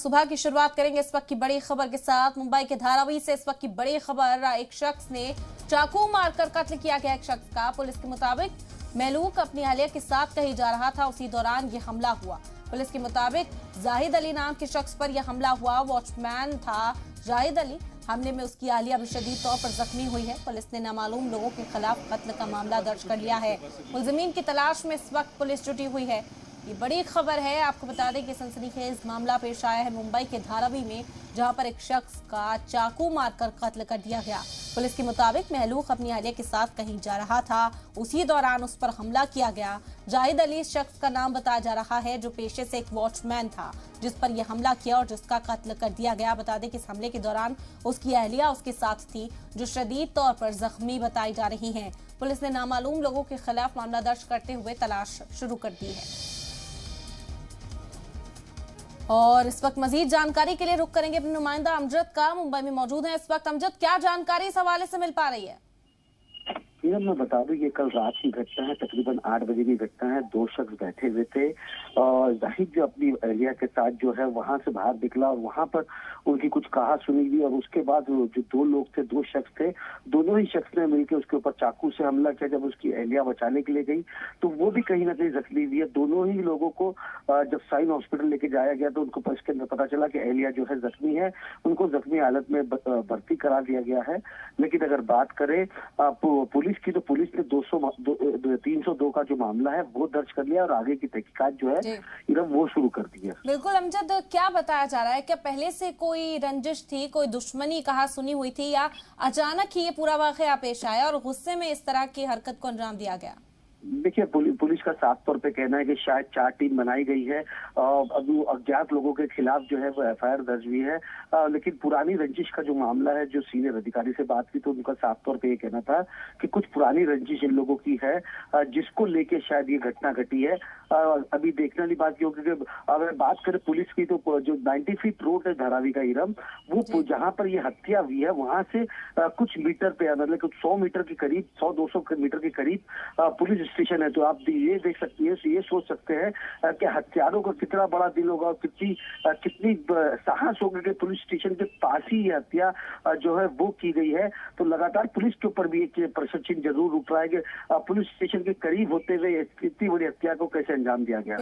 सुबह की शुरुआत करेंगे इस वक्त की बड़ी खबर के साथ। मुंबई के धारावी से इस वक्त की बड़ी खबर, एक शख्स ने चाकू मारकर कत्ल किया गया। एक शख्स का पुलिस के मुताबिक महलूक अपनी अहलिया के साथ कहीं जा रहा था, उसी दौरान ये हमला हुआ। पुलिस के मुताबिक जाहिद अली नाम के शख्स पर यह हमला हुआ। वॉचमैन था जाहिद अली। हमले में उसकी अहलिया भी शदीद तौर पर जख्मी हुई है। पुलिस ने नामालूम लोगों के खिलाफ कत्ल का मामला दर्ज कर लिया है। मुलजिमीन की तलाश में इस वक्त पुलिस जुटी हुई है। ये बड़ी खबर है। आपको बता दें कि सनसनीखेज मामला पेश आया है मुंबई के धारावी में, जहां पर एक शख्स का चाकू मारकर कत्ल कर दिया गया। पुलिस के मुताबिक महलूक अपनी अहलिया के साथ कहीं जा रहा था, उसी दौरान उस पर हमला किया गया। जाहिद अली इस शख्स का नाम बताया जा रहा है, जो पेशे से एक वॉचमैन था, जिस पर यह हमला किया और जिसका कत्ल कर दिया गया। बता दें कि इस हमले के दौरान उसकी अहलिया उसके साथ थी, जो शदीद तौर पर जख्मी बताई जा रही हैं। पुलिस ने नामालूम लोगों के खिलाफ मामला दर्ज करते हुए तलाश शुरू कर दी है। और इस वक्त मजीद जानकारी के लिए रुख करेंगे अपने नुमाइंदा अमजद का, मुंबई में मौजूद है इस वक्त। अमजद, क्या जानकारी इस हवाले से मिल पा रही है? मैं बता दूं, ये कल रात की घटना है, तकरीबन 8 बजे की घटना है। 2 शख्स बैठे हुए थे और जाहिद जो अपनी अहलिया के साथ जो है वहां से बाहर निकला और वहां पर उनकी कुछ कहा सुनी हुई और उसके बाद जो 2 लोग थे, 2 शख्स थे, दोनों ही शख्स ने मिलकर उसके ऊपर चाकू से हमला किया। जब उसकी अहलिया बचाने के लिए गई तो वो भी कहीं ना कहीं जख्मी हुई है। दोनों ही लोगों को जब साइन हॉस्पिटल लेके जाया गया तो उनको इसके अंदर पता चला कि अहलिया जो है जख्मी है, उनको जख्मी हालत में भर्ती करा दिया गया है। लेकिन अगर बात करें पुलिस की, तो पुलिस ने 302 का जो मामला है वो दर्ज कर लिया और आगे की तहकीकात जो है वो शुरू कर दी है। बिल्कुल अमजद, क्या बताया जा रहा है? क्या पहले से कोई रंजिश थी, कोई दुश्मनी कहा सुनी हुई थी, या अचानक ही ये पूरा वाकया पेश आया और गुस्से में इस तरह की हरकत को अंजाम दिया गया? देखिए, पुलिस का साफ तौर पे कहना है कि शायद 4 टीम बनाई गई है। अब अज्ञात लोगों के खिलाफ जो है वो एफआईआर दर्ज हुई है। लेकिन पुरानी रंजिश का जो मामला है, जो सीनियर अधिकारी से बात की तो उनका साफ तौर पे ये कहना था कि कुछ पुरानी रंजिश इन लोगों की है, जिसको लेके शायद ये घटना घटी है। अभी देखने वाली बात ये होगी कि अगर बात करें पुलिस की, तो जो 90 फीट रोड है धारावी का इरम, वो जहाँ पर ये हत्या हुई है वहां से कुछ मीटर पे, मतलब कुछ 100 मीटर के करीब, 100-200 मीटर के करीब पुलिस स्टेशन है। तो आप ये देख सकते हैं, ये सोच सकते हैं कि हत्यारों का कितना बड़ा दिल होगा और कितनी साहस होगा कि पुलिस स्टेशन के पास ही ये हत्या जो है वो की गई है। तो लगातार पुलिस के ऊपर भी एक प्रश्न चिन्ह जरूर उठ रहा है कि पुलिस स्टेशन के करीब होते हुए इतनी बड़ी हत्या को कैसे अंजाम दिया गया।